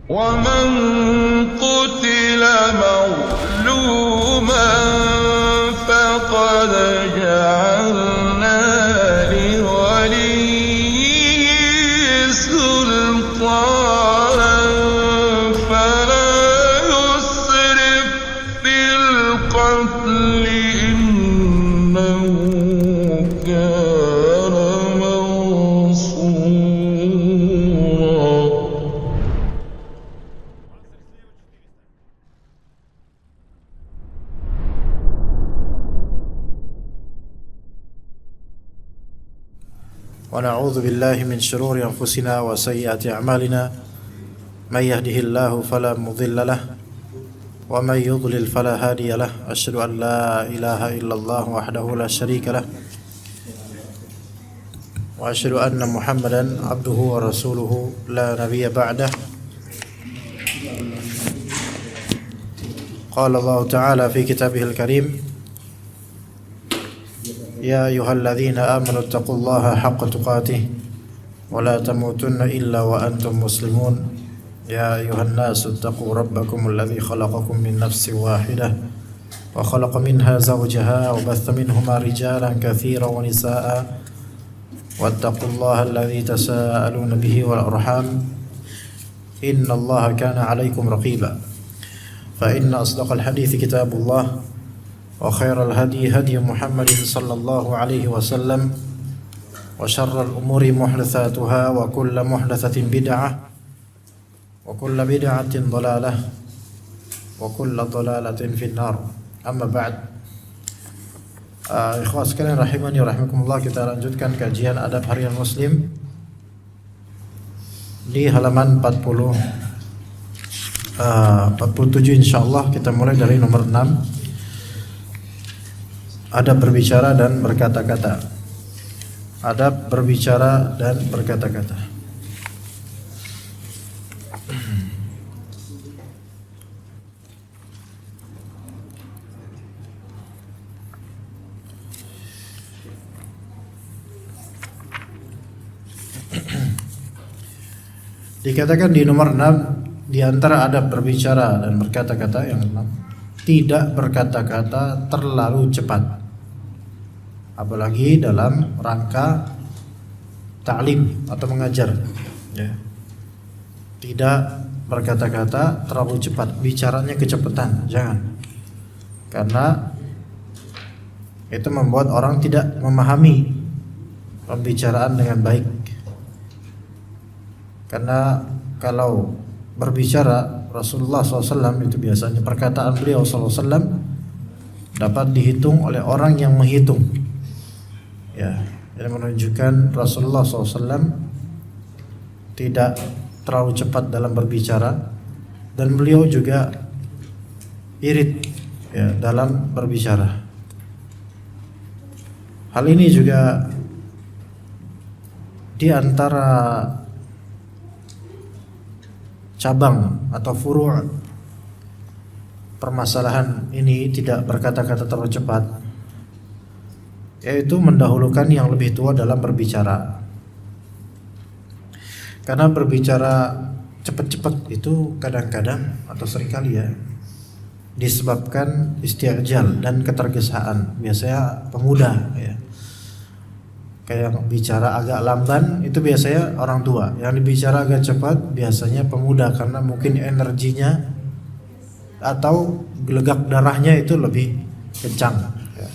ومن قتل مظلوما فقد جعلنا لوليه سلطانا فلا يسرف في القتل إنه كان منصورا. ونعوذ بالله من شرور أنفسنا وسيئات أعمالنا من يهده الله فلا مضل له ومن يضلل فلا هادي له أشهد أن لا إله إلا الله وحده لا شريك له وأشهد أن محمدا عبده ورسوله لا نبي بعده. قال الله تعالى في كتابه الكريم: يا أيها الذين آمنوا اتقوا الله حق تقاته ولا تموتن إلا وأنتم مسلمون. يا أيها الناس اتقوا ربكم الذي خلقكم من نفس واحدة وخلق منها زوجها وبث منهما رجالا كثيرا ونساء واتقوا الله الذي تساءلون به والأرحام إن الله كان عليكم رقيبا. فإن أصدق الحديث كتاب الله وخير الهدي هدي محمد صلى الله عليه وسلم وشر الأمور محدثاتها وكل محدثة بدعة وكل بدعة ضلالة وكل ضلالة في النار. أما بعد, ikhwah sekalian rahimani wa rahimakumullah, kita lanjutkan kajian adab harian muslim di halaman 47 insyaallah. Kita mulai dari nomor 6, adab berbicara dan berkata-kata. Adab berbicara dan berkata-kata. Dikatakan di nomor 6, di antara adab berbicara dan berkata-kata yang 6, tidak berkata-kata terlalu cepat, apalagi dalam rangka ta'lim atau mengajar, ya. Tidak berkata-kata terlalu cepat, bicaranya kecepatan, jangan. Karena itu membuat orang tidak memahami pembicaraan dengan baik. Karena kalau berbicara Rasulullah SAW itu biasanya perkataan beliau SAW dapat dihitung oleh orang yang menghitung. Ya, ini menunjukkan Rasulullah SAW tidak terlalu cepat dalam berbicara dan beliau juga irit, ya, dalam berbicara. Hal ini juga di antara cabang atau furu' permasalahan ini, tidak berkata-kata terlalu cepat, yaitu mendahulukan yang lebih tua dalam berbicara. Karena berbicara cepat-cepat itu kadang-kadang atau seringkali, ya, disebabkan isti'jal dan ketergesaan. Biasanya pemuda, ya, kayak bicara agak lamban itu biasanya orang tua. Yang dibicara agak cepat biasanya pemuda, karena mungkin energinya atau gelegak darahnya itu lebih kencang, ya.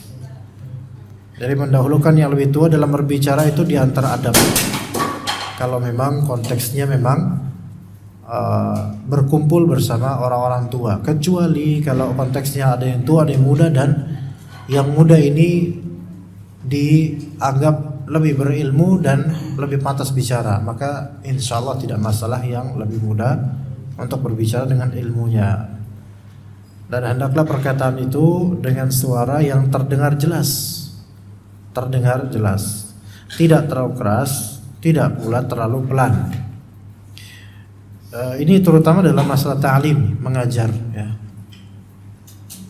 Jadi mendahulukan yang lebih tua dalam berbicara itu diantara adab. Kalau memang konteksnya memang berkumpul bersama orang-orang tua, kecuali kalau konteksnya ada yang tua, ada yang muda, dan yang muda ini dianggap lebih berilmu dan lebih pantas bicara, maka insya Allah tidak masalah yang lebih muda untuk berbicara dengan ilmunya. Dan hendaklah perkataan itu dengan suara yang terdengar jelas, tidak terlalu keras, tidak pula terlalu pelan. Ini terutama dalam masalah ta'lim, mengajar, ya.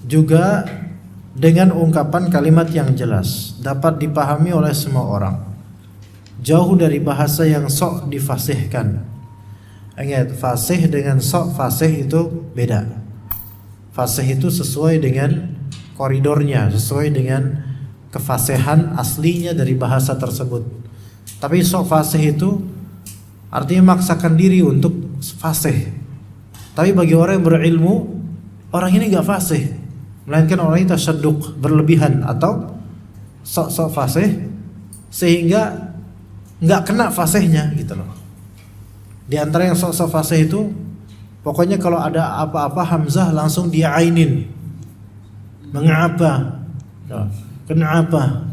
Juga dengan ungkapan kalimat yang jelas, dapat dipahami oleh semua orang, jauh dari bahasa yang sok difasihkan. Ingat, fasih dengan sok fasih itu beda. Fasih itu sesuai dengan koridornya, sesuai dengan kefasihan aslinya dari bahasa tersebut. Tapi sok fasih itu artinya maksakan diri untuk fasih. Tapi bagi orang yang berilmu, orang ini gak fasih, melainkan orang itu tasyadduq, berlebihan atau sok-sok fasih sehingga gak kena fasihnya gitu loh. Di antara yang sok-sok fasih itu, pokoknya kalau ada apa-apa hamzah langsung dia ainin. Mengapa? Kenapa?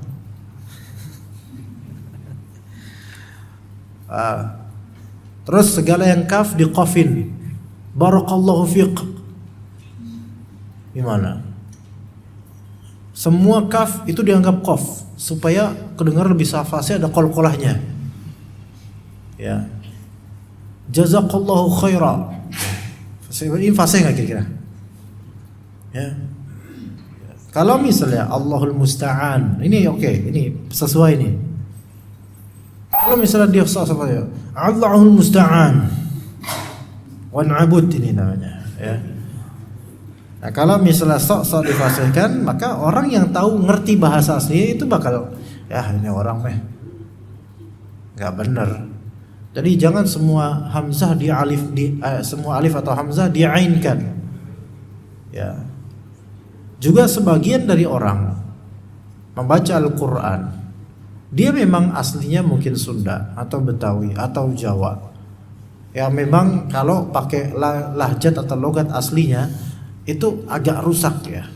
Terus segala yang kaf di qafin. Barakallahu fiq. Gimana? Semua kaf itu dianggap qaf supaya kedengar lebih fasih, ada qalqalahnya. Ya. Jazakallahu khaira. Ini fasih enggak kira-kira? Ya. Kalau misalnya Allahul Musta'an, ini oke, ini sesuai nih. Kalau misalnya dia sok-sok ya, Allahul Musta'an wa na'bud, ini namanya, ya. Nah, kalau misalnya sok-sok difasihkan, maka orang yang tahu ngerti bahasa asli itu bakal, ya ini orang meh nggak benar. Jadi jangan semua hamzah semua alif atau hamzah diainkan. Ya. Juga sebagian dari orang membaca Al-Quran, dia memang aslinya mungkin Sunda atau Betawi atau Jawa. Ya memang kalau pakai lahjat atau logat aslinya itu agak rusak ya.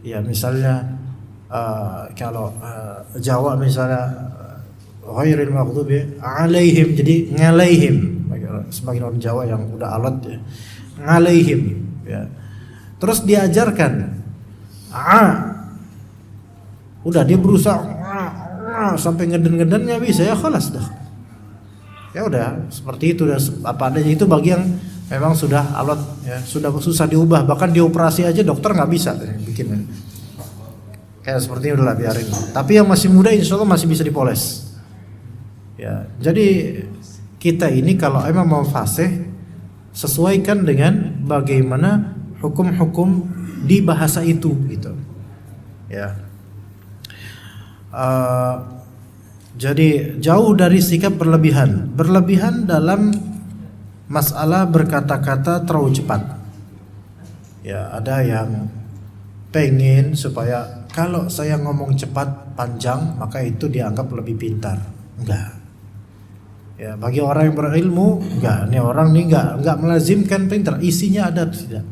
Ya misalnya kalau Jawa misalnya ghairil maghdubi alaihim, jadi ngalaihim. Sebagian orang Jawa yang udah alat ya, ngalaihim ya. Terus diajarkan udah dia berusaha sampai ngeden-ngedennya bisa, ya khalas dah. Ya udah seperti itu, udah apa adanya. Itu bagi yang memang sudah alot ya, sudah susah diubah, bahkan dioperasi aja dokter nggak bisa bikin. Kayak seperti ini udahlah biarin. Tapi yang masih muda insya Allah masih bisa dipoles. Ya, jadi kita ini kalau emang mau fasih, sesuaikan dengan bagaimana hukum-hukum di bahasa itu gitu. Ya. Jadi jauh dari sikap berlebihan dalam masalah berkata-kata terlalu cepat. Ya, ada yang pengen supaya kalau saya ngomong cepat panjang maka itu dianggap lebih pintar. Enggak. Ya, bagi orang yang berilmu, enggak. Ini orang ini enggak melazimkan pintar, isinya ada tidak.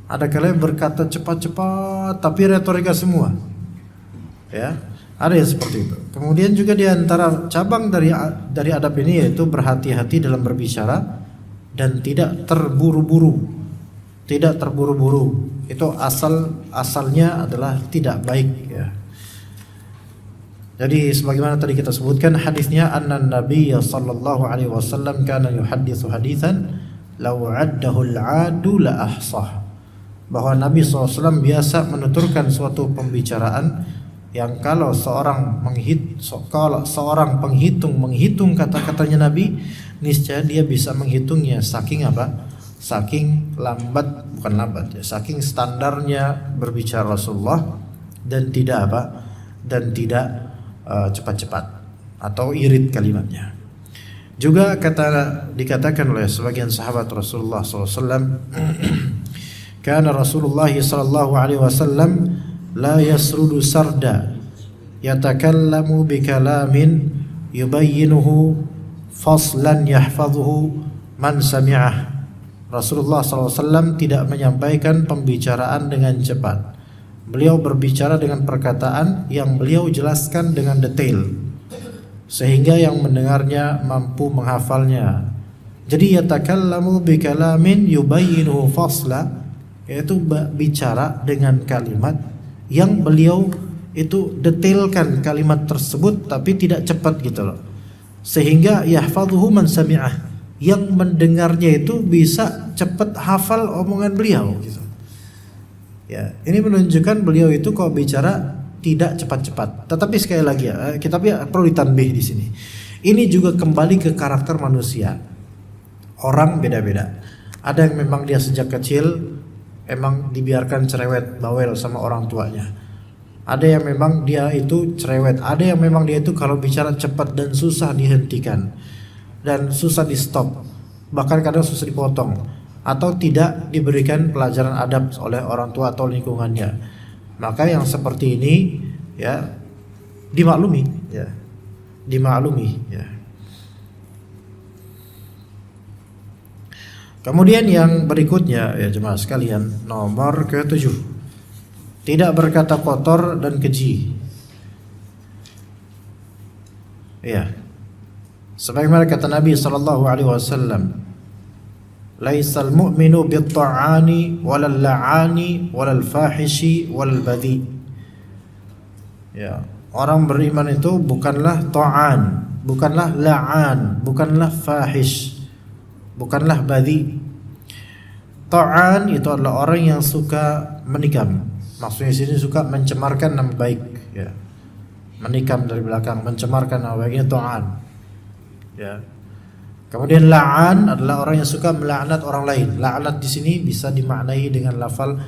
Ada kalian berkata cepat-cepat tapi retorika semua. Ya. Ada yang seperti itu. Kemudian juga di antara cabang dari adab ini yaitu berhati-hati dalam berbicara dan tidak terburu-buru. Tidak terburu-buru. Itu asalnya adalah tidak baik ya. Jadi sebagaimana tadi kita sebutkan hadisnya, anna Nabiy sallallahu alaihi wasallam kana yuhadditsu haditsan law 'addahu al-'adu la ahsah. Bahwa Nabi SAW biasa menuturkan suatu pembicaraan yang kalau seorang penghitung menghitung kata-katanya Nabi, niscaya dia bisa menghitungnya. Saking apa? Saking lambat, bukan lambat ya, saking standarnya berbicara Rasulullah dan tidak apa? Dan tidak cepat-cepat atau irit kalimatnya. Juga dikatakan oleh sebagian sahabat Rasulullah SAW, kana Rasulullah sallallahu alaihi wasallam la yasrudu sarda yatakallamu bikalamin yubayyinuhu faslan yahfazuhu man sami'ah. Rasulullah SAW tidak menyampaikan pembicaraan dengan cepat. Beliau berbicara dengan perkataan yang beliau jelaskan dengan detail sehingga yang mendengarnya mampu menghafalnya. Jadi yatakallamu bikalamin yubayyinuhu fasla, yaitu bicara dengan kalimat yang beliau itu detailkan kalimat tersebut tapi tidak cepat gitu loh. Sehingga yahfadhuhu man sami'ah, yang mendengarnya itu bisa cepat hafal omongan beliau gitu. Ya, ini menunjukkan beliau itu kalau bicara tidak cepat-cepat. Tetapi sekali lagi ya, kita perlu ditanbih di sini. Ini juga kembali ke karakter manusia. Orang beda-beda. Ada yang memang dia sejak kecil emang dibiarkan cerewet, bawel sama orang tuanya. Ada yang memang dia itu cerewet. Ada yang memang dia itu kalau bicara cepat dan susah dihentikan dan susah di stop, bahkan kadang susah dipotong, atau tidak diberikan pelajaran adab oleh orang tua atau lingkungannya. Maka yang seperti ini ya dimaklumi ya. Kemudian yang berikutnya ya jemaah sekalian, nomor ke-7, tidak berkata kotor dan keji. Ya. Sebagaimana kata Nabi sallallahu alaihi wasallam, "Laisal mu'minu bit-ta'ani walal la'ani walal fahishi walal badhi." Ya, orang beriman itu bukanlah ta'an, bukanlah la'an, bukanlah fahish, bukanlah badhi. Ta'an itu adalah orang yang suka menikam. Maksudnya sini suka mencemarkan nama baik, ya. Menikam dari belakang, mencemarkan nama baiknya ta'an. Ya. Kemudian la'an adalah orang yang suka melaknat orang lain. Laknat di sini bisa dimaknai dengan lafal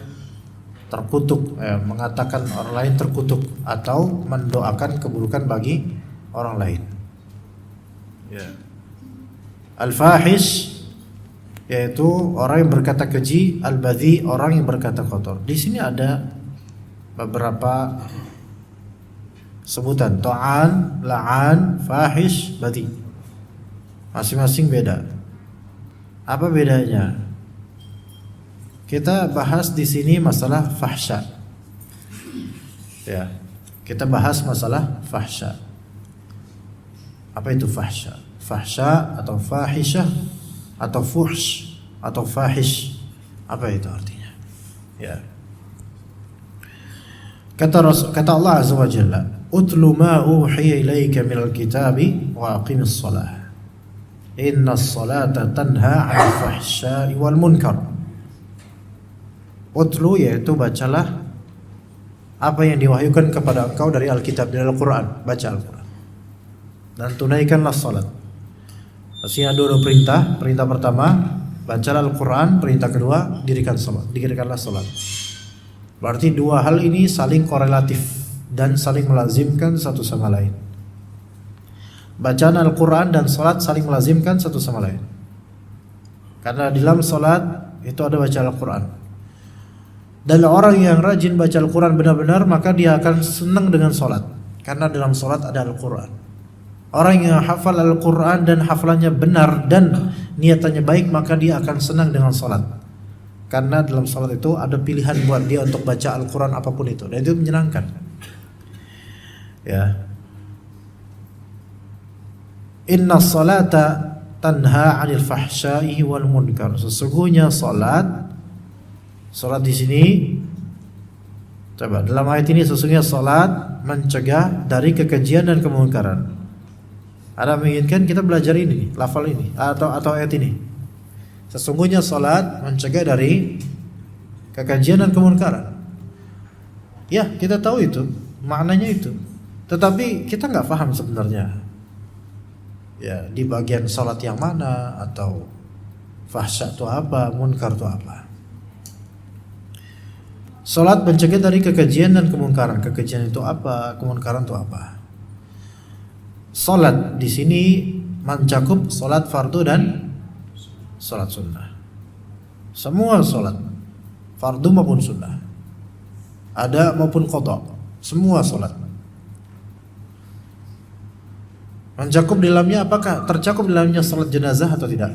terkutuk, mengatakan orang lain terkutuk atau mendoakan keburukan bagi orang lain. Ya. Al-fahish yaitu orang yang berkata keji, al-badhi orang yang berkata kotor. Di sini ada beberapa sebutan, ta'an, la'an, fahish, badhi. Masing-masing beda. Apa bedanya? Kita bahas di sini masalah fahsya. Ya, kita bahas masalah fahsya. Apa itu fahsya? Fahsya atau fahisyah atau fuhsh atau fahish, apa itu artinya? Ya. Kata Allah Azza wa Jalla, "Utlu ma uhiya ilaika minal kitabi wa aqimis shalah. Innas salata tanha 'anil fahsya'i wal munkar." Utlu yaitu bacalah apa yang diwahyukan kepada engkau dari Alkitab, dari Al-Qur'an, baca Al-Qur'an. Dan tunaikanlah salat. Maksudnya ada dua perintah. Perintah pertama, bacalah Al-Quran. Perintah kedua, dirikanlah salat. Berarti dua hal ini saling korelatif dan saling melazimkan satu sama lain. Bacaan Al-Quran dan salat saling melazimkan satu sama lain. Karena di dalam salat itu ada baca Al-Quran. Dan orang yang rajin baca Al-Quran benar-benar, maka dia akan senang dengan salat. Karena dalam salat ada Al-Quran. Orang yang hafal Al-Quran dan hafalannya benar dan niatannya baik, maka dia akan senang dengan salat. Karena dalam salat itu ada pilihan buat dia untuk baca Al-Quran apapun itu, dan itu menyenangkan. Ya. Inna salata tanha 'anil fahsya'i wal munkar. Sesungguhnya salat di sini, coba dalam ayat ini, sesungguhnya salat mencegah dari kekejian dan kemungkaran. Ada menginginkan kita belajar ini, lafal ini atau ayat ini. Sesungguhnya salat mencegah dari kekejian dan kemungkaran. Ya, kita tahu itu, maknanya itu. Tetapi kita nggak paham sebenarnya. Ya, di bagian salat yang mana, atau fahsya itu apa, munkar itu apa. Salat mencegah dari kekejian dan kemungkaran. Kekejian itu apa, kemungkaran itu apa? Salat di sini mencakup salat fardu dan salat sunnah. Semua salat, fardu maupun sunnah, ada maupun qada, semua salat. Mencakup di dalamnya, apakah tercakup di dalamnya salat jenazah atau tidak?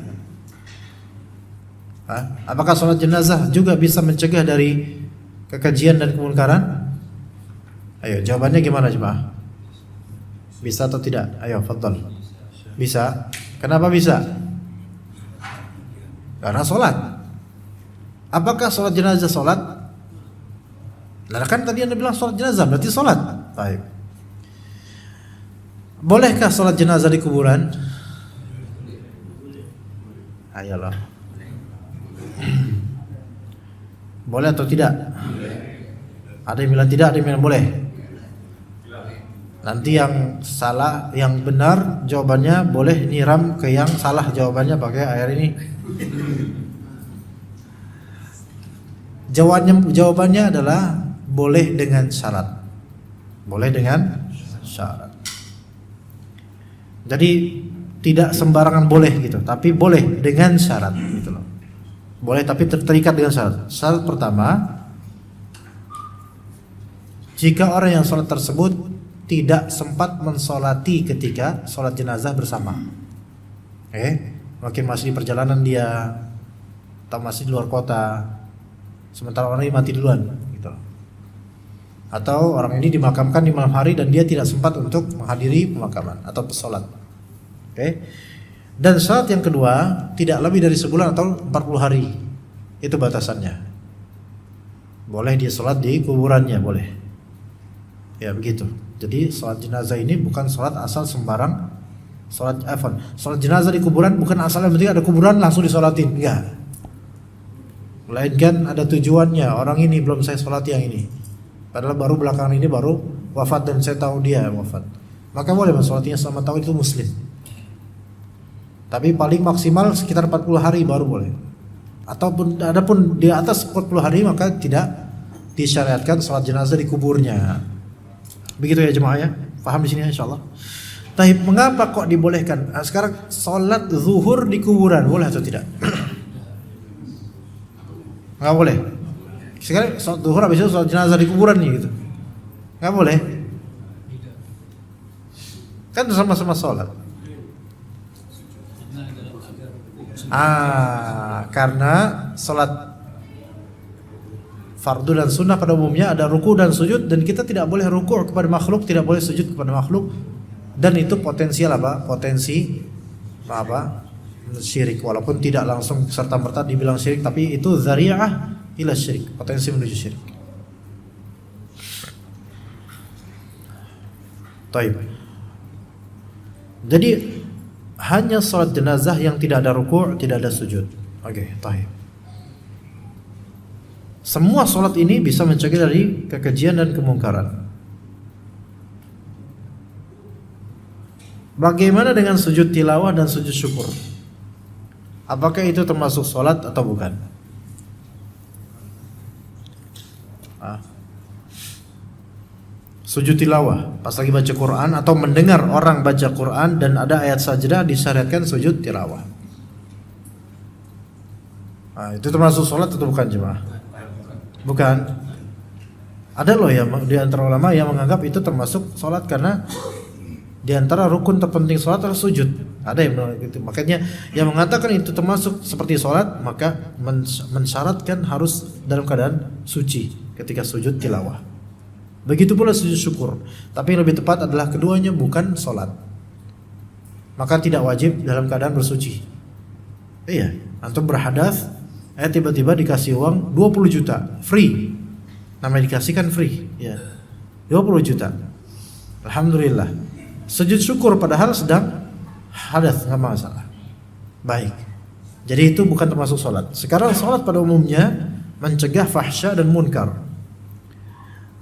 Apakah salat jenazah juga bisa mencegah dari kekejian dan kemungkaran? Ayo, jawabannya gimana jemaah? Bisa atau tidak? Ayo, fadhal. Bisa. Kenapa bisa? Karena sholat. Apakah sholat jenazah sholat? Nah, kan tadi Anda bilang sholat jenazah, berarti sholat. Baik. Bolehkah sholat jenazah di kuburan? Ayolah. Boleh atau tidak? Ada yang bilang tidak, ada yang bilang boleh. Nanti yang salah, yang benar jawabannya boleh nyiram ke yang salah jawabannya pakai air ini. Jawabannya adalah boleh dengan syarat. Boleh dengan syarat. Jadi tidak sembarangan boleh gitu, tapi boleh dengan syarat gitu loh. Boleh tapi terikat dengan syarat. Syarat pertama, jika orang yang sholat tersebut tidak sempat mensolati ketika sholat jenazah bersama. Mungkin masih di perjalanan dia, atau masih di luar kota, sementara orang ini mati duluan gitu. Atau orang ini dimakamkan di malam hari dan dia tidak sempat untuk menghadiri pemakaman atau sholat. Dan syarat yang kedua, tidak lebih dari sebulan atau 40 hari. Itu batasannya. Boleh dia sholat di kuburannya, boleh. Ya begitu. Jadi sholat jenazah ini bukan sholat asal sembarang. Sholat jenazah di kuburan bukan asal yang penting ada kuburan langsung disolatin, enggak. Melainkan ada tujuannya. Orang ini belum saya sholati yang ini, padahal baru belakangan ini baru wafat dan saya tahu dia wafat, maka boleh mensolatinya selama tahun itu muslim. Tapi paling maksimal sekitar 40 hari baru boleh. Ataupun adapun di atas 40 hari maka tidak disyariatkan sholat jenazah di kuburnya. Begitu ya jemaah ya, paham di sini insyaallah. Tapi mengapa kok dibolehkan? Nah, sekarang sholat zuhur di kuburan boleh atau tidak? Nggak boleh. Sekarang sholat zuhur habis itu sholat jenazah di kuburan nih gitu, nggak boleh. Kan sama-sama sholat. Karena sholat fardu dan sunnah pada umumnya ada ruku dan sujud, dan kita tidak boleh ruku kepada makhluk, tidak boleh sujud kepada makhluk, dan itu potensial potensi syirik, walaupun tidak langsung serta-merta dibilang syirik, tapi itu dzari'ah ila syirik, potensi menuju syirik. Taib. Jadi hanya salat jenazah yang tidak ada ruku', tidak ada sujud. Taib. Semua sholat ini bisa mencegah dari kekejian dan kemungkaran. Bagaimana dengan sujud tilawah dan sujud syukur? Apakah itu termasuk sholat atau bukan? Sujud tilawah, pas lagi baca Quran atau mendengar orang baca Quran dan ada ayat sajdah, disyariatkan sujud tilawah. Itu termasuk sholat atau bukan jemaah? Bukan. Ada loh ya di antara ulama yang menganggap itu termasuk sholat, karena di antara rukun terpenting sholat adalah sujud. Ada yang bilang gitu. Makanya yang mengatakan itu termasuk seperti sholat, maka mensyaratkan harus dalam keadaan suci ketika sujud tilawah. Begitu pula sujud syukur. Tapi yang lebih tepat adalah keduanya bukan sholat, maka tidak wajib dalam keadaan bersuci. Iya, antum berhadas, tiba-tiba dikasih uang 20 juta free, namanya dikasihkan free ya, 20 juta, alhamdulillah. Sujud syukur padahal sedang hadas, nggak masalah. Baik, jadi itu bukan termasuk sholat. Sekarang sholat pada umumnya mencegah fahsya dan munkar.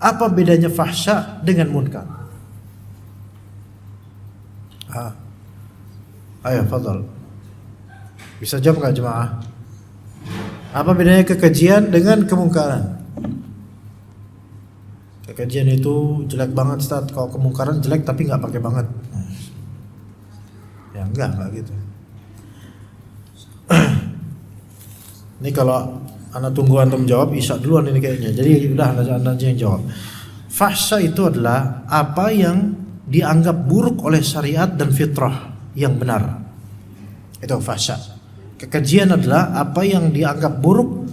Apa bedanya fahsya dengan munkar? Ayo fadhal, bisa jawab nggak jemaah? Apa bedanya kekejian dengan kemungkaran? Kekejian itu jelek banget Ustaz. Kalau kemungkaran jelek tapi nggak pakai banget. Ya enggak gitu. Ini kalau anak tunggu antum jawab, isya duluan ini kayaknya. Jadi udah anda aja yang jawab. Fahsya itu adalah apa yang dianggap buruk oleh syariat dan fitrah yang benar. Itu fahsya. Kekejian adalah apa yang dianggap buruk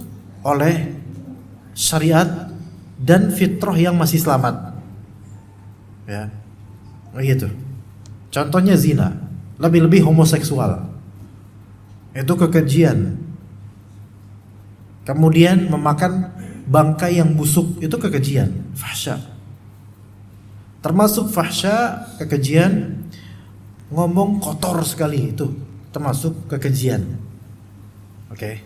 oleh syariat dan fitrah yang masih selamat. Ya. Begitu. Contohnya zina, lebih-lebih homoseksual. Itu kekejian. Kemudian memakan bangkai yang busuk, itu kekejian, fahsya. Termasuk fahsya, kekejian, ngomong kotor sekali, itu termasuk kekejian. Oke.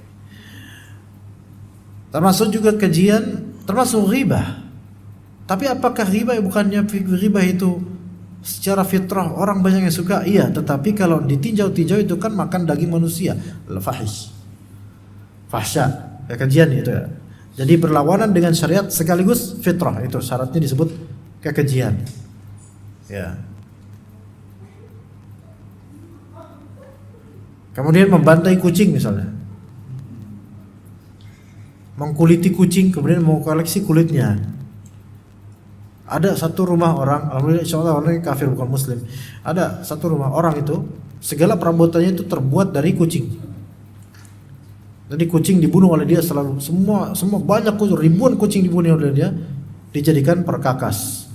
Termasuk juga kekejian, termasuk ghibah. Tapi apakah ghibah bukannya ghibah itu secara fitrah orang banyak yang suka, iya, tetapi kalau ditinjau-tinjau itu kan makan daging manusia, fahish, fahsya, kekejian itu ya. Jadi berlawanan dengan syariat sekaligus fitrah, itu syaratnya disebut kekejian. Ya. Kemudian membantai kucing misalnya, mengkuliti kucing, kemudian mau koleksi kulitnya. Ada satu rumah orang, alhamdulillah insyaallah orang kafir bukan muslim. Ada satu rumah orang itu segala perabotannya itu terbuat dari kucing. Jadi kucing dibunuh oleh dia selalu, semua banyak kucing, ribuan kucing dibunuh oleh dia, dijadikan perkakas.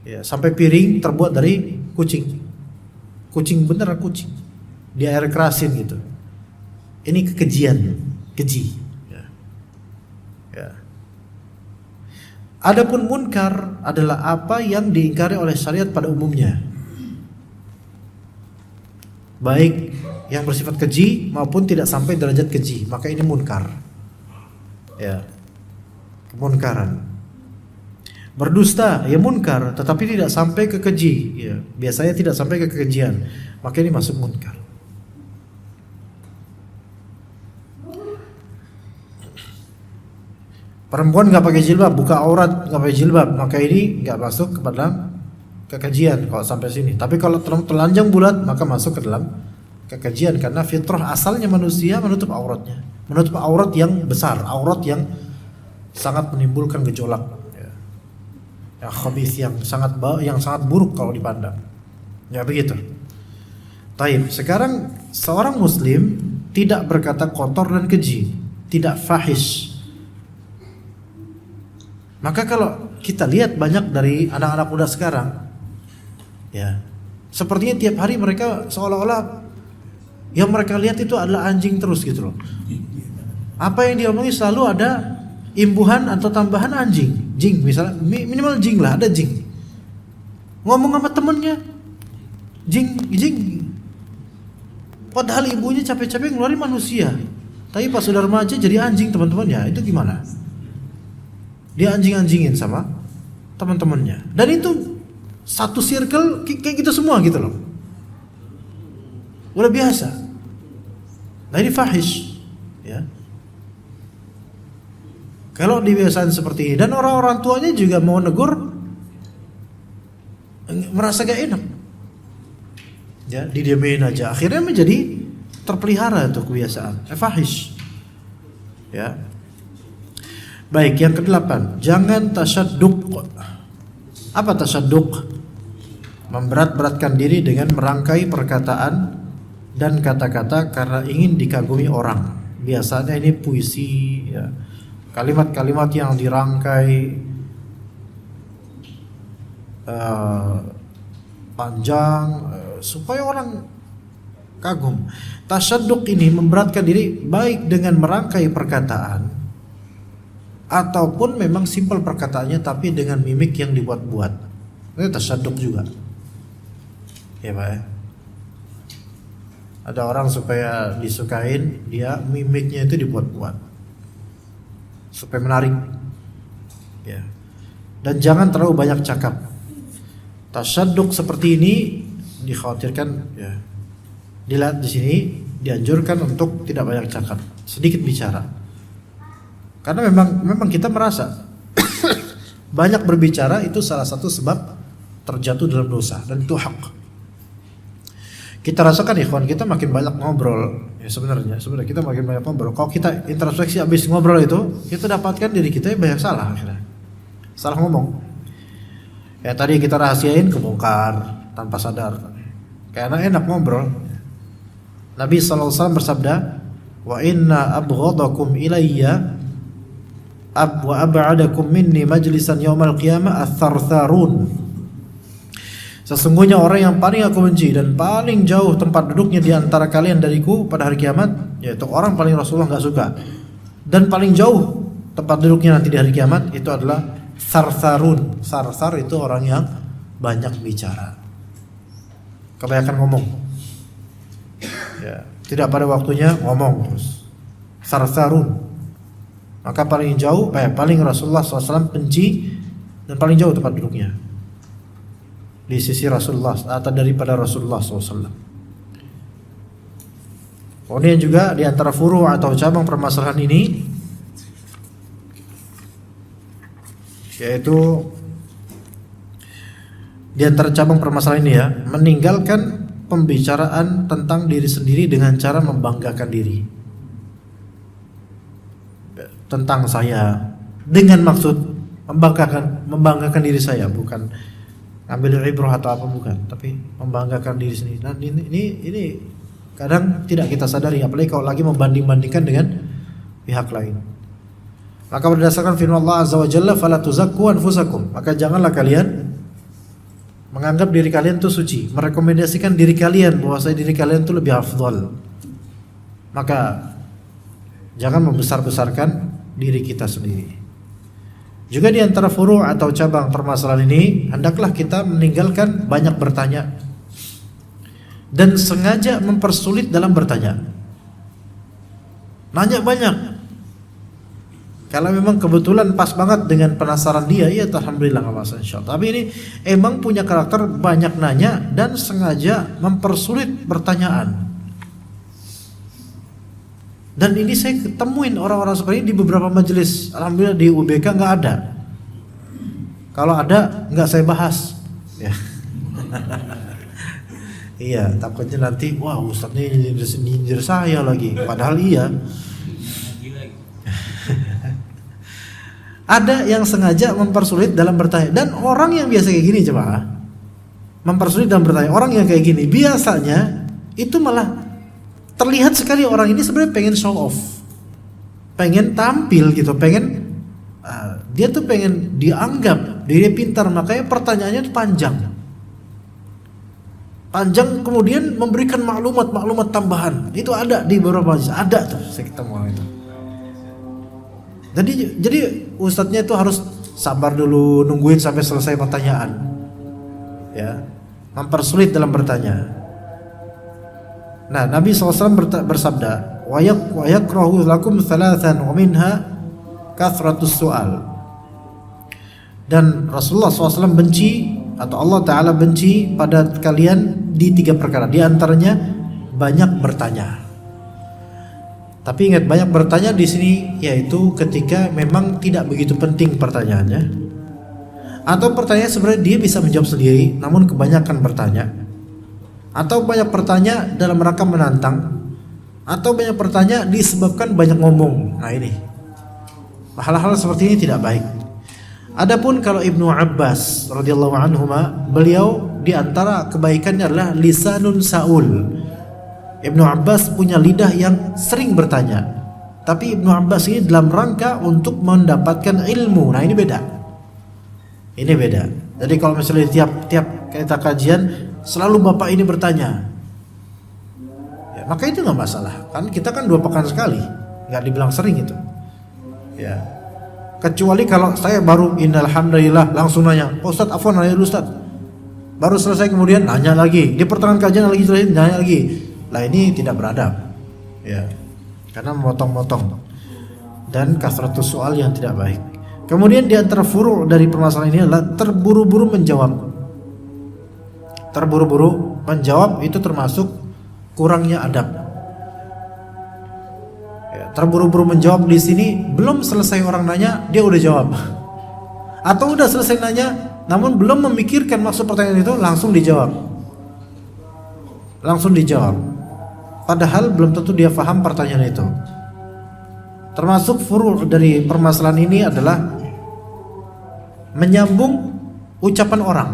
Ya, sampai piring terbuat dari kucing. Kucing beneran kucing. Di air kerasin gitu. Ini kekejian, keji. Ya. Ya. Adapun munkar adalah apa yang diingkari oleh syariat pada umumnya, baik yang bersifat keji maupun tidak sampai derajat keji, maka ini munkar. Ya, kemunkaran. Berdusta ya munkar, tetapi tidak sampai ke keji. Ya, biasanya tidak sampai ke kekejian, maka ini masuk munkar. Perempuan nggak pakai jilbab, buka aurat nggak pakai jilbab, maka ini nggak masuk kepada kekejian kalau sampai sini. Tapi kalau telanjang bulat maka masuk ke dalam kekejian, karena fitrah asalnya manusia menutup auratnya, menutup aurat yang besar, aurat yang sangat menimbulkan gejolak, yang khabith, yang sangat buruk kalau dipandang. Ya begitu. Taib. Sekarang seorang muslim tidak berkata kotor dan keji, tidak fahish. Maka kalau kita lihat banyak dari anak-anak muda sekarang, ya, sepertinya tiap hari mereka seolah-olah yang mereka lihat itu adalah anjing terus gitu loh. Apa yang diomongin selalu ada imbuhan atau tambahan anjing, jing misalnya, minimal jing lah, ada jing. Ngomong sama temennya, jing. Padahal ibunya capek-capek ngeluarin manusia, tapi pas sudah remaja jadi anjing teman-temannya. Itu gimana? Dia anjing-anjingin sama teman-temannya, dan itu satu circle kayak gitu semua gitu loh, udah biasa. Nah ini fahish, ya. Kalau dibiasakan seperti ini, dan orang-orang tuanya juga mau negur merasa gak enak, ya, didiamin aja, akhirnya menjadi terpelihara itu kebiasaan fahish, ya. Baik, yang ke-8, jangan tasyadduq. Apa tasyadduq? Memberat-beratkan diri dengan merangkai perkataan dan kata-kata karena ingin dikagumi orang. Biasanya ini puisi, ya. Kalimat-kalimat yang dirangkai panjang supaya orang kagum. Tasyadduq ini memberatkan diri baik dengan merangkai perkataan ataupun memang simpel perkataannya tapi dengan mimik yang dibuat-buat. Itu tasyadduq juga. Ya Pak ya. Ada orang supaya disukain, dia mimiknya itu dibuat-buat supaya menarik. Ya. Dan jangan terlalu banyak cakap. Tasyadduq seperti ini dikhawatirkan, ya. Dilihat di sini dianjurkan untuk tidak banyak cakap, sedikit bicara. Karena memang kita merasa banyak berbicara itu salah satu sebab terjatuh dalam dosa, dan itu hak. Kita rasakan ikhwan, kita makin banyak ngobrol. Ya sebenarnya kita makin banyak ngobrol. Kalau kita introspeksi habis ngobrol itu, kita dapatkan diri kita banyak salah akhirnya. Salah ngomong. Ya tadi kita rahasiain kebongkar tanpa sadar. Karena enak ngobrol. Nabi SAW bersabda, "Wa inna abghadakum ilayya wa ab'adakum minni majlisan yaumal qiyamah ats-tsartsarun." Sesungguhnya orang yang paling aku benci dan paling jauh tempat duduknya di antara kalian dariku pada hari kiamat, yaitu orang paling Rasulullah enggak suka, dan paling jauh tempat duduknya nanti di hari kiamat itu adalah tsartsarun. Tsarsar itu orang yang banyak bicara, kebanyakan ngomong. Ya, tidak pada waktunya ngomong terus. Tsartsarun. Maka paling jauh, paling Rasulullah SAW benci dan paling jauh tempat duduknya. di sisi Rasulullah atau daripada Rasulullah SAW. Kemudian juga di antara furu' atau cabang permasalahan ini yaitu di antara cabang permasalahan ini ya, meninggalkan pembicaraan tentang diri sendiri dengan cara membanggakan diri. Tentang saya dengan maksud membanggakan diri saya, bukan ambil ibrah atau apa, bukan, tapi membanggakan diri sendiri. Nah, ini kadang tidak kita sadari, apalagi kalau lagi membanding-bandingkan dengan pihak lain. Maka berdasarkan firman Allah Azza wa Jalla, fala tuzakku anfusakum, maka janganlah kalian menganggap diri kalian itu suci, merekomendasikan diri kalian bahwasanya diri kalian itu lebih afdal. Maka jangan membesar-besarkan diri kita sendiri. Juga di antara furu' atau cabang permasalahan ini, hendaklah kita meninggalkan banyak bertanya dan sengaja mempersulit dalam bertanya. Nanya banyak. Kalau memang kebetulan pas banget dengan penasaran dia, ya alhamdulillah nggak masalah insyaallah. Tapi ini emang punya karakter banyak nanya dan sengaja mempersulit pertanyaan. Dan ini saya ketemuin orang-orang seperti ini di beberapa majelis. Alhamdulillah di UBK nggak ada. Kalau ada nggak saya bahas. Ya. Iya, takutnya nanti wah ustadznya nyindir saya lagi. Padahal iya. Ada yang sengaja mempersulit dalam bertanya. Dan orang yang biasa kayak gini coba, mempersulit dalam bertanya. Orang yang kayak gini biasanya itu malah terlihat sekali orang ini sebenarnya pengen show off, pengen tampil gitu, dia tuh pengen dianggap diri pintar, makanya pertanyaannya tuh panjang, kemudian memberikan maklumat tambahan. Itu ada di beberapa majelis, ada tuh saya ketemu orang itu. Jadi ustadznya itu harus sabar dulu, nungguin sampai selesai pertanyaan, ya, mempersulit dalam bertanya. Nah, Nabi SAW bersabda, wa yakrahu lakum thalathan wa minha kathratus su'al. Dan Rasulullah SAW benci, atau Allah Ta'ala benci pada kalian di 3 perkara. Di antaranya banyak bertanya. Tapi ingat, banyak bertanya di sini yaitu ketika memang tidak begitu penting pertanyaannya, atau pertanyaan sebenarnya dia bisa menjawab sendiri, namun kebanyakan bertanya, atau banyak bertanya dalam rangka menantang, atau banyak bertanya disebabkan banyak ngomong. Nah ini hal-hal seperti ini tidak baik. Adapun kalau Ibnu Abbas radhiyallahu anhuma, beliau di antara kebaikannya adalah lisanun saul. Ibnu Abbas punya lidah yang sering bertanya. Tapi Ibnu Abbas ini dalam rangka untuk mendapatkan ilmu. Nah ini beda. Ini beda. Jadi kalau misalnya tiap kita kajian selalu bapak ini bertanya, ya, maka itu nggak masalah. Kan kita kan 2 pekan sekali, nggak dibilang sering itu. Ya. Kecuali kalau saya baru innalhamdulillah langsung nanya, Ustadz afwan nanya dulu Ustadz. Baru selesai kemudian nanya lagi. Di pertengahan kajian lagi selesai nanya lagi. Lah ini tidak beradab. Ya. Karena memotong-motong dan kasratus soal yang tidak baik. Kemudian di antara furu' dari permasalahan ini adalah terburu-buru menjawab. Terburu-buru menjawab itu termasuk kurangnya adab. Ya, terburu-buru menjawab di sini belum selesai orang nanya dia udah jawab. Atau udah selesai nanya namun belum memikirkan maksud pertanyaan itu langsung dijawab. Padahal belum tentu dia paham pertanyaan itu. Termasuk furu' dari permasalahan ini adalah menyambung ucapan orang.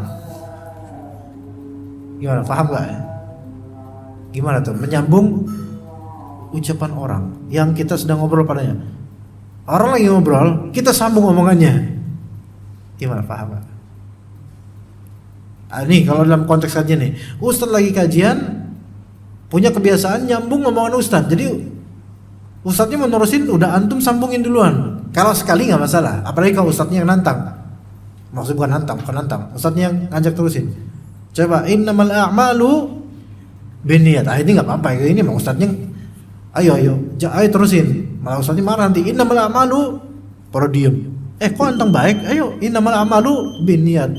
Gimana, paham gak ya? Gimana tuh? Menyambung ucapan orang yang kita sedang ngobrol padanya. Orang lagi ngobrol, kita sambung omongannya. Gimana, paham gak? Nih kalau dalam konteks kajian nih, Ustadz lagi kajian punya kebiasaan nyambung omongan Ustadz. Jadi Ustadznya menerusin, udah antum sambungin duluan. Kalau sekali nggak masalah, apalagi kalau Ustadznya yang nantang. Maksud bukan nantang. Ustadznya yang ngajak terusin. Coba innamal a'malu binniyat. Ini nggak apa-apa. Ini emang Ustadznya, ayo terusin. Malah Ustadznya marah nanti. Innamal a'malu, baru diem. Kok antang baik? Ayo innamal a'malu binniyat.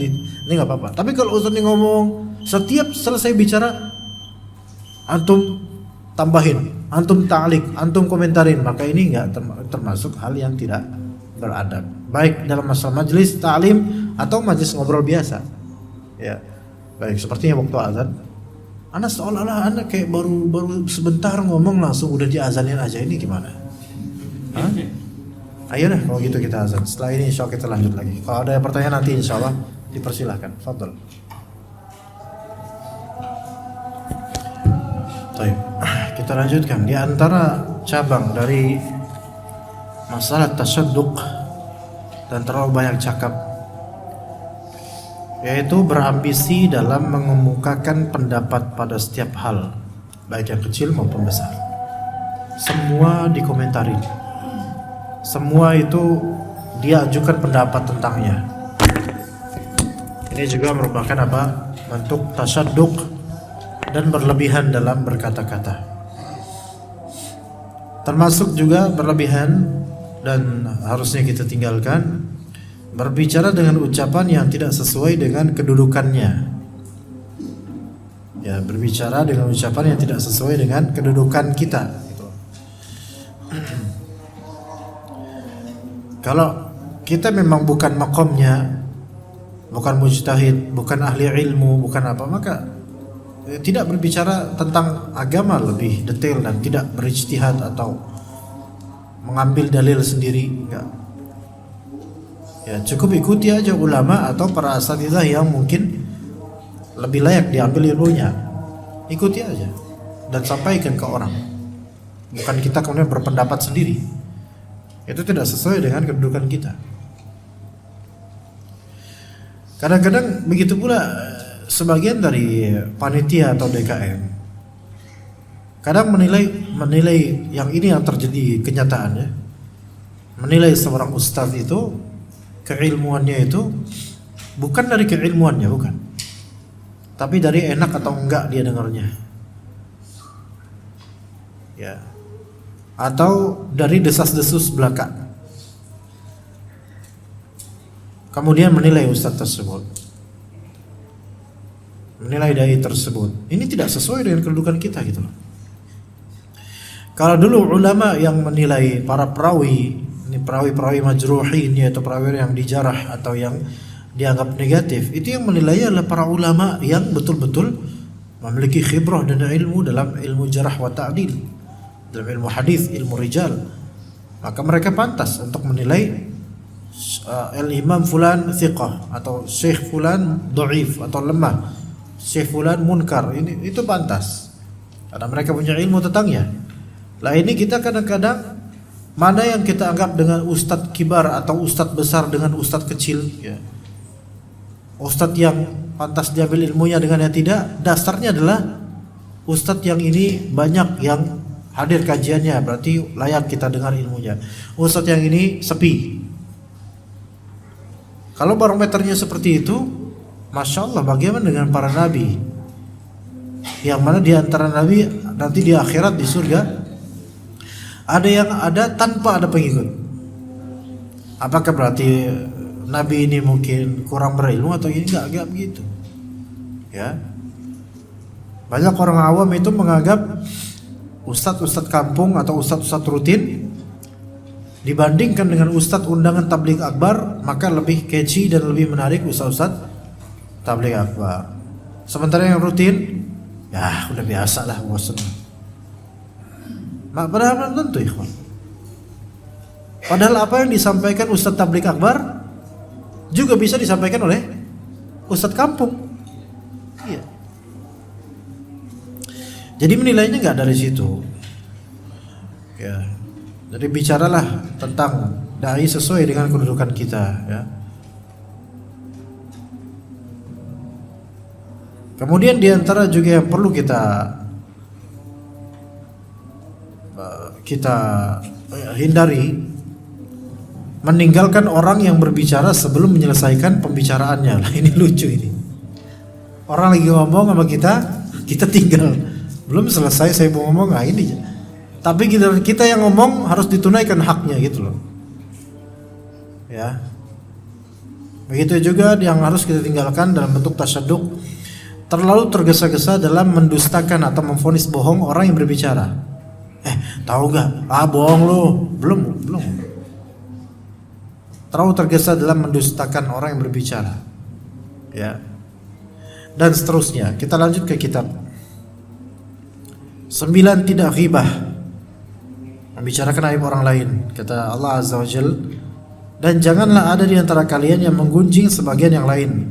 ini nggak apa-apa. Tapi kalau ustaz ini ngomong setiap selesai bicara antum tambahin, antum ta'liq, antum komentarin, maka ini nggak termasuk hal yang tidak beradab. Baik dalam masalah majelis ta'lim atau majelis ngobrol biasa. Ya. Baik, sepertinya waktu azan, Anda seolah-olah Anda kayak baru sebentar ngomong langsung udah diazanin aja, ini gimana? Hah? Ayo dah kalau gitu kita azan. Setelah ini insya Allah kita lanjut lagi. Kalau ada pertanyaan nanti insya Allah dipersilahkan. Fadl. Baik, kita lanjutkan. Di antara cabang dari masalah tasyadduq dan terlalu banyak cakap, yaitu berambisi dalam mengemukakan pendapat pada setiap hal, baik yang kecil maupun besar. Semua dikomentarin, semua itu dia ajukan pendapat tentangnya. Ini juga merupakan apa? Bentuk tasyadduq dan berlebihan dalam berkata-kata. Termasuk juga berlebihan dan harusnya kita tinggalkan, berbicara dengan ucapan yang tidak sesuai dengan kedudukannya. Ya, berbicara dengan ucapan yang tidak sesuai dengan kedudukan kita. Kalau kita memang bukan makomnya, bukan mujtahid, bukan ahli ilmu, bukan apa, maka tidak berbicara tentang agama lebih detail dan tidak berijtihad atau mengambil dalil sendiri, enggak. Ya, cukup ikuti aja ulama atau para asatidzah yang mungkin lebih layak diambil ilmunya. Ikuti aja dan sampaikan ke orang. Bukan kita kemudian berpendapat sendiri. Itu tidak sesuai dengan kedudukan kita. Kadang-kadang begitu pula sebagian dari panitia atau DKM. Kadang menilai yang ini yang terjadi kenyataannya. Menilai seorang ustadz itu, keilmuannya itu bukan dari keilmuannya, bukan. Tapi dari enak atau enggak dia dengarnya. Ya. Atau dari desas-desus belaka. Kemudian menilai ustadz tersebut, menilai dai tersebut. Ini tidak sesuai dengan kedudukan kita gitu loh. Kalau dulu ulama yang menilai para perawi, ini perawi-perawi majruhin, yaitu perawi yang dijarah atau yang dianggap negatif, itu yang menilai adalah para ulama yang betul-betul memiliki khibrah dan ilmu dalam ilmu jarah wa ta'dil, dalam ilmu hadis, ilmu rijal. Maka mereka pantas untuk menilai al-imam fulan thiqah atau syekh fulan dhaif atau lemah, syekh fulan munkar. Itu pantas karena mereka punya ilmu tentangnya. Lah ini kita kadang-kadang mana yang kita anggap dengan ustadz kibar atau ustadz besar dengan ustadz kecil, ya. Ustadz yang pantas diambil ilmunya dengan yang tidak, dasarnya adalah ustadz yang ini banyak yang hadir kajiannya, berarti layak kita dengar ilmunya. Ustadz yang ini sepi. Kalau barometernya seperti itu, Masya Allah, bagaimana dengan para nabi? Yang mana di antara nabi nanti di akhirat di surga ada yang ada tanpa ada pengikut. Apakah berarti nabi ini mungkin kurang berilmu atau ini? Enggak begitu. Ya. Banyak orang awam itu menganggap ustadz kampung atau ustadz rutin dibandingkan dengan ustadz undangan tabligh akbar, maka lebih catchy dan lebih menarik ustadz tabligh akbar. Sementara yang rutin, ya udah biasa lah, bosan. Padahal belum tentu, ikhwan. Padahal apa yang disampaikan ustadz tabligh akbar juga bisa disampaikan oleh ustadz kampung. Iya. Jadi menilainya nggak dari situ. Ya. Jadi bicaralah tentang dai sesuai dengan kedudukan kita, ya. Kemudian diantara juga yang perlu kita hindari, meninggalkan orang yang berbicara sebelum menyelesaikan pembicaraannya. Lah ini lucu ini. Orang lagi ngomong sama kita tinggal belum selesai saya mau ngomong, nah ini. Tapi kita yang ngomong harus ditunaikan haknya gitu loh. Ya. Begitu juga yang harus kita tinggalkan dalam bentuk tasyadduq, terlalu tergesa-gesa dalam mendustakan atau memvonis bohong orang yang berbicara. Tahu gak? Bohong lo. Belum. Terlalu tergesa dalam mendustakan orang yang berbicara. Ya. Dan seterusnya. Kita lanjut ke kitab. 9, tidak ghibah, membicarakan aib orang lain. Kata Allah Azza wa Jalla, dan janganlah ada di antara kalian yang menggunjing sebagian yang lain.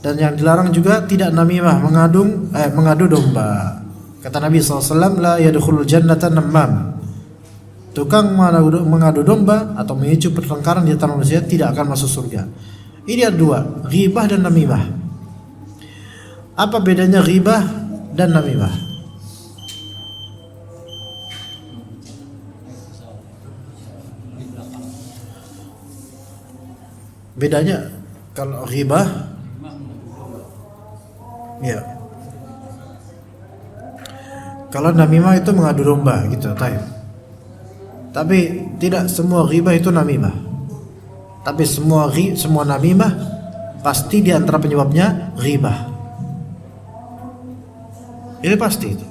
Dan yang dilarang juga tidak namimah, mengadu domba. Kata Nabi SAW, la yadkhulul jannata namam, tukang mengadu domba atau memicu pertengkaran di antara manusia tidak akan masuk surga. Ini ada 2, ghibah dan namimah. Apa bedanya ghibah dan namimah? Bedanya, kalau ghibah, ya, kalau namimah itu mengadu domba gitu, tapi tidak semua ghibah itu namimah. Tapi semua namimah pasti di antara penyebabnya ghibah. Ini pasti itu.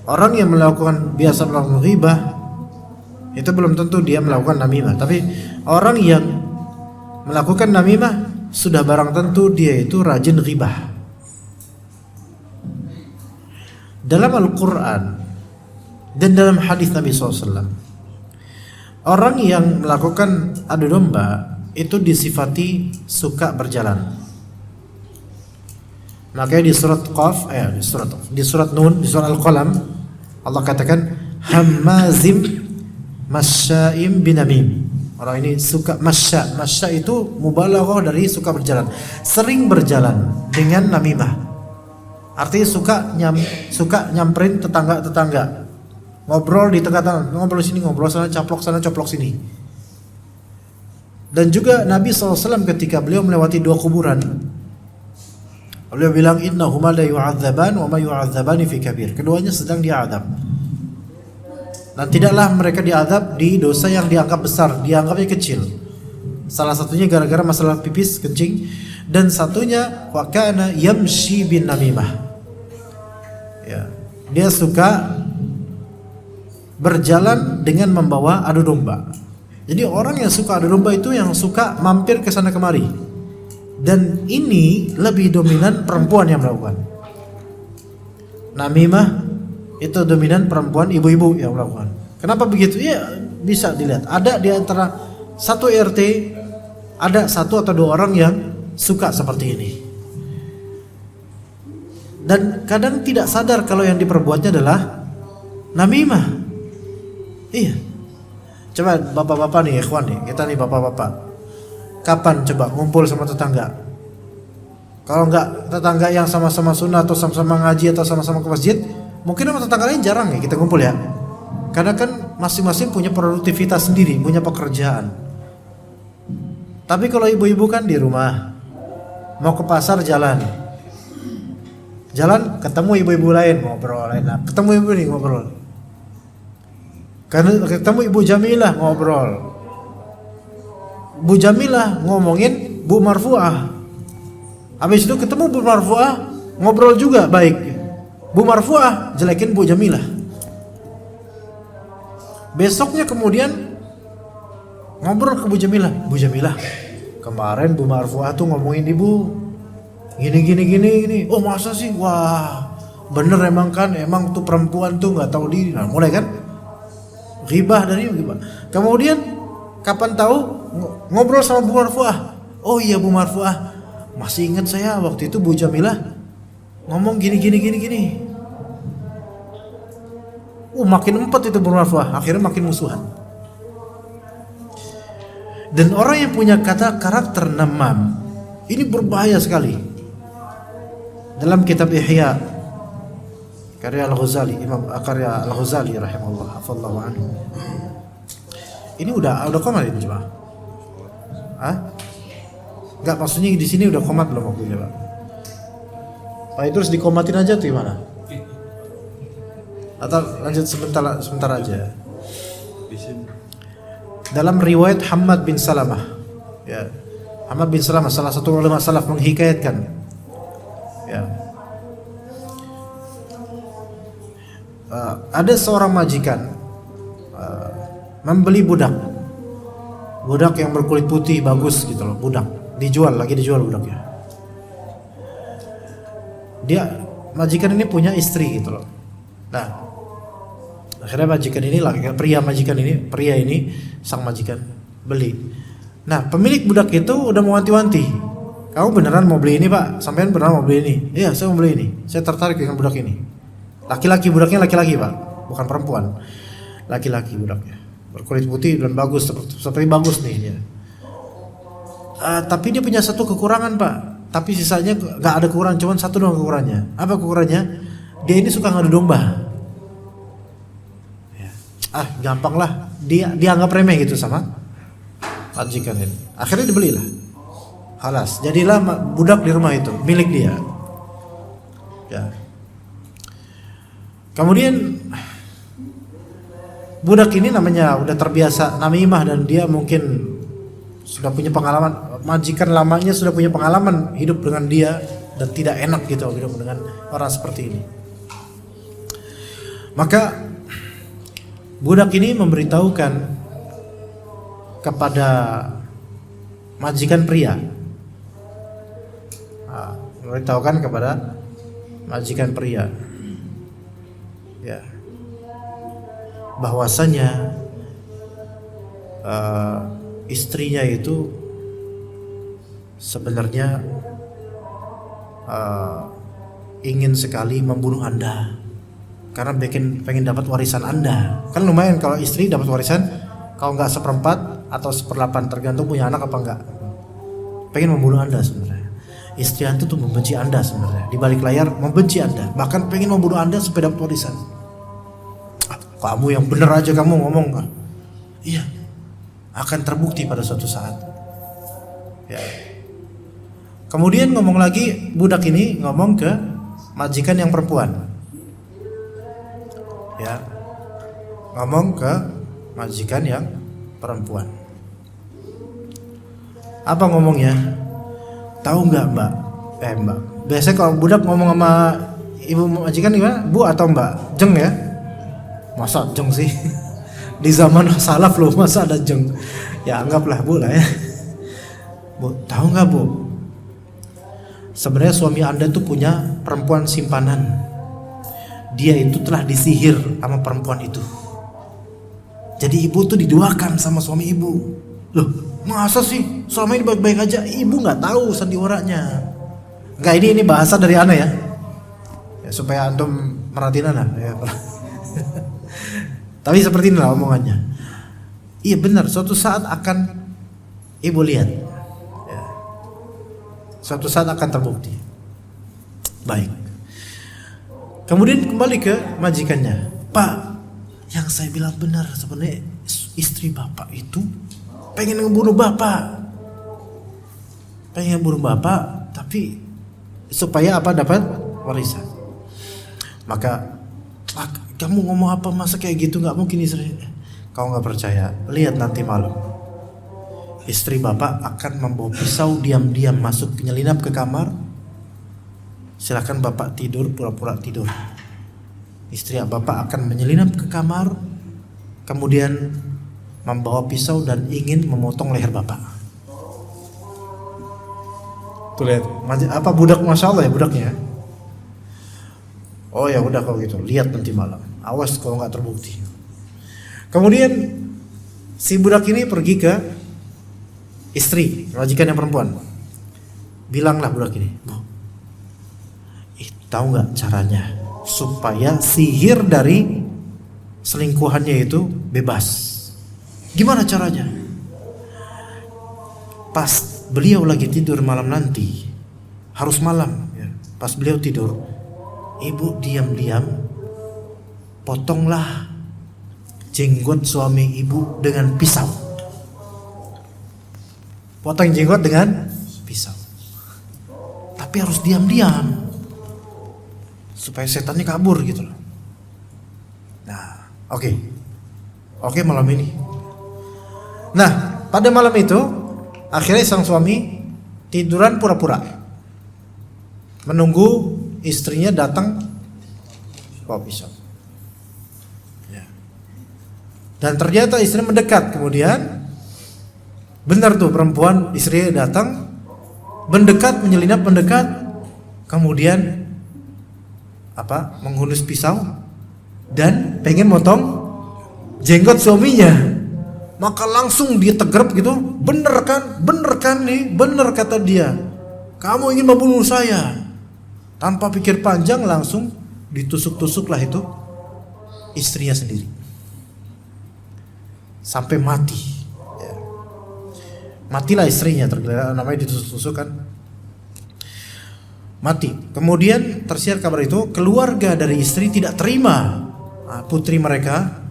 Orang yang biasa melakukan ghibah itu belum tentu dia melakukan namimah. Tapi orang yang melakukan namimah sudah barang tentu dia itu rajin ghibah. Dalam Al-Quran dan dalam hadis Nabi SAW, orang yang melakukan adu domba itu disifati suka berjalan. Makanya di surat Qaf, di surat Nun, di surat Al-Qalam, Allah katakan hammazim masya'im binamim. Orang ini suka masya itu mubalaghah dari suka berjalan, sering berjalan dengan namimah. Artinya suka nyamperin tetangga, ngobrol di tengah-tengah, ngobrol sini, ngobrol sana, coplok sini. Dan juga Nabi SAW ketika beliau melewati 2 kuburan, beliau bilang innahuma la yu'adzaban wa ma yu'adzabani fi kabir. Keduanya sedang diadab. Dan tidaklah mereka diadab di dosa yang dianggap besar, dianggapnya kecil. Salah satunya gara-gara masalah pipis, kencing, dan satunya wa kana yamshi bin namimah. Ya, dia suka berjalan dengan membawa adu domba. Jadi orang yang suka adu domba itu yang suka mampir ke sana kemari. Dan ini lebih dominan perempuan yang melakukan. Namimah itu dominan perempuan, ibu-ibu yang melakukan. Kenapa begitu? Ya bisa dilihat. Ada di antara satu RT ada 1 atau 2 orang yang suka seperti ini. Dan kadang tidak sadar kalau yang diperbuatnya adalah namimah. Iya. Coba bapak-bapak nih, ikhwan nih, kita nih bapak-bapak. Kapan coba ngumpul sama tetangga? Kalau enggak tetangga yang sama-sama sunnah atau sama-sama ngaji atau sama-sama ke masjid, mungkin sama tetangga lain jarang ya kita ngumpul ya. Karena kan masing-masing punya produktivitas sendiri, punya pekerjaan. Tapi kalau ibu-ibu kan di rumah, mau ke pasar jalan ketemu ibu-ibu lain ngobrol, ketemu ibu nih ngobrol. Karena ketemu Ibu Jamilah ngobrol. Bu Jamilah ngomongin Bu Marfuah. Habis itu ketemu Bu Marfuah ngobrol juga baik. Bu Marfuah jelekin Bu Jamilah. Besoknya kemudian ngobrol ke Bu Jamilah. Bu Jamilah, kemarin Bu Marfuah tuh ngomongin Ibu gini. Oh masa sih? Wah bener emang kan, emang tuh perempuan tuh nggak tahu diri. Nah, mulai kan ghibah dari ghibah. Kemudian kapan tahu ngobrol sama Bu Marfuah. Oh iya Bu Marfuah, masih ingat saya waktu itu Bu Jamilah ngomong gini. Makin empet itu Bu Marfuah, akhirnya makin musuhan. Dan orang yang punya karakter namam ini berbahaya sekali. Dalam kitab Ihya karya Al-Ghazali, karya Al-Ghazali rahimahullah, hafallahu anhu. Ini udah komat ini coba. Enggak, maksudnya di sini udah komat belum waktunya, Pak? Pak itu harus dikomatin aja tuh gimana? Atau lanjut sebentar aja. Dalam riwayat Hammad bin Salamah, ya, Hammad bin Salamah salah satu ulama salaf menghikayatkan, ya, ada seorang majikan membeli budak yang berkulit putih bagus gitu loh, lagi dijual budaknya. Majikan ini punya istri gitu loh. Nah, akhirnya pria ini sang majikan beli. Nah, pemilik budak itu udah mau wanti-wanti, kamu beneran mau beli ini pak? Sampean beneran mau beli ini? Iya, saya mau beli ini, saya tertarik dengan budak ini. Budaknya laki-laki pak, bukan perempuan. Laki-laki budaknya, berkulit putih dan bagus, seperti bagus nih dia. Tapi dia punya satu kekurangan pak, tapi sisanya gak ada kekurangan, cuma satu doang kekurangannya. Apa kekurangannya? Dia ini suka ngadu domba. Ya. Gampang lah, dia anggap remeh gitu sama majikan ini. Akhirnya dibelilah. Halas, jadilah budak di rumah itu milik dia. Ya. Kemudian budak ini namanya udah terbiasa namimah dan dia mungkin sudah punya pengalaman, majikan lamanya sudah punya pengalaman hidup dengan dia dan tidak enak gitu hidup dengan orang seperti ini. Maka budak ini memberitahukan kepada majikan pria, ya, bahwasanya istrinya itu sebenarnya ingin sekali membunuh Anda karena pengen dapat warisan Anda. Kan lumayan kalau istri dapat warisan, kalau nggak 1/4 atau 1/8 tergantung punya anak apa enggak. Pengen membunuh Anda sebenarnya. Istri Anda tuh membenci Anda sebenarnya. Di balik layar membenci Anda, bahkan pengen membunuh Anda supaya dapat warisan. Kamu yang bener aja kamu ngomong. Iya, akan terbukti pada suatu saat. Ya. Kemudian ngomong lagi, budak ini ngomong ke majikan yang perempuan. Ya, ngomong ke majikan yang perempuan. Apa ngomongnya? Tahu nggak mbak? Mbak. Biasanya kalau budak ngomong sama ibu majikan gimana? Bu atau mbak? Jeng ya? Masa jeng sih? Di zaman salaf loh, masa ada jeng? Ya anggaplah bu lah ya. Bu, tahu nggak bu? Sebenarnya suami Anda tuh punya perempuan simpanan. Dia itu telah disihir sama perempuan itu. Jadi ibu tuh diduakan sama suami ibu. Loh, masa sih? Selama ini baik-baik aja, ibu nggak tahu sandiwaranya. Nggak, ini bahasa dari Ana ya. Ya supaya antum merhatiin Ana ya. Tapi seperti inilah omongannya. Iya benar, suatu saat akan ibu lihat. Ya. Suatu saat akan terbukti. Baik. Kemudian kembali ke majikannya. Pak, yang saya bilang benar, sebenarnya istri bapak itu pengen ngebunuh bapak. Pengen ngebunuh bapak, tapi supaya apa? Dapat warisan. Maka kamu ngomong apa, masa kayak gitu, nggak mungkin istri. Kau nggak percaya? Lihat nanti malam. Istri bapak akan membawa pisau diam-diam masuk menyelinap ke kamar. Silakan bapak tidur, pura-pura tidur. Istri bapak akan menyelinap ke kamar, kemudian membawa pisau dan ingin memotong leher bapak. Tuh lihat, apa budak, masya Allah ya budaknya. Oh ya udah kalau gitu, lihat nanti malam. Awas kalau nggak terbukti. Kemudian si budak ini pergi ke istri, majikan yang perempuan. Bilanglah budak ini, tahu nggak caranya supaya sihir dari selingkuhannya itu bebas? Gimana caranya? Pas beliau lagi tidur malam nanti, harus malam ya. Pas beliau tidur, ibu diam-diam potonglah jenggot suami ibu dengan pisau. Potong jenggot dengan pisau. Tapi harus diam-diam supaya setannya kabur gitu loh. Nah, oke malam ini Nah, pada malam itu akhirnya sang suami tiduran pura-pura, menunggu istrinya datang bawa pisau. Ya. Dan ternyata istri mendekat. Kemudian benar tuh perempuan, istrinya datang, mendekat, menyelinap, mendekat, kemudian menghunus pisau dan pengen motong jenggot suaminya. Maka langsung dia tegrep gitu, bener kan nih, bener kata dia, kamu ingin membunuh saya. Tanpa pikir panjang langsung ditusuk-tusuklah itu istrinya sendiri sampai mati. Ya. Matilah istrinya, namanya ditusuk-tusuk kan, mati. Kemudian tersiar kabar itu, keluarga dari istri tidak terima putri mereka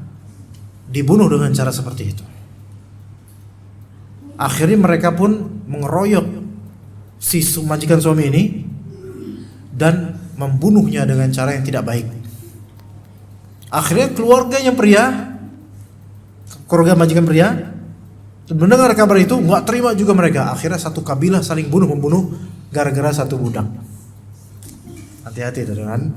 dibunuh dengan cara seperti itu. Akhirnya mereka pun mengeroyok si majikan suami ini dan membunuhnya dengan cara yang tidak baik. Akhirnya keluarganya pria, keluarga majikan pria, mendengar kabar itu nggak terima juga mereka. Akhirnya satu kabilah saling membunuh gara-gara satu budak. Hati-hati dengan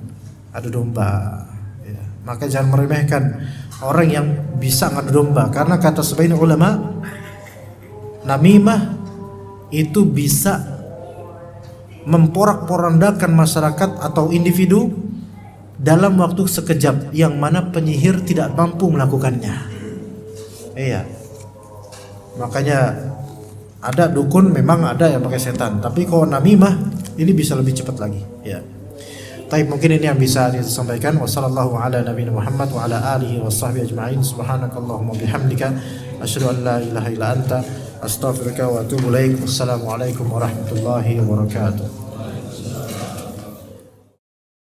adu domba. Ya. Maka jangan meremehkan orang yang bisa ngadu domba, karena kata sebagian ulama, namimah itu bisa memporak-porandakan masyarakat atau individu dalam waktu sekejap, yang mana penyihir tidak mampu melakukannya. Iya. Makanya ada dukun memang ada yang pakai setan, tapi kalau namimah ini bisa lebih cepat lagi. Ya. Tapi mungkin ini yang bisa disampaikan. Wassallallahu ala nabiyina Muhammad wa ala alihi washabbihi ajma'in. Subhanakallahumma bihamdika asyhadu an la ilaha illa anta astaghfiruka wa atubu ilaik. Wassalamualaikum warahmatullahi wabarakatuh.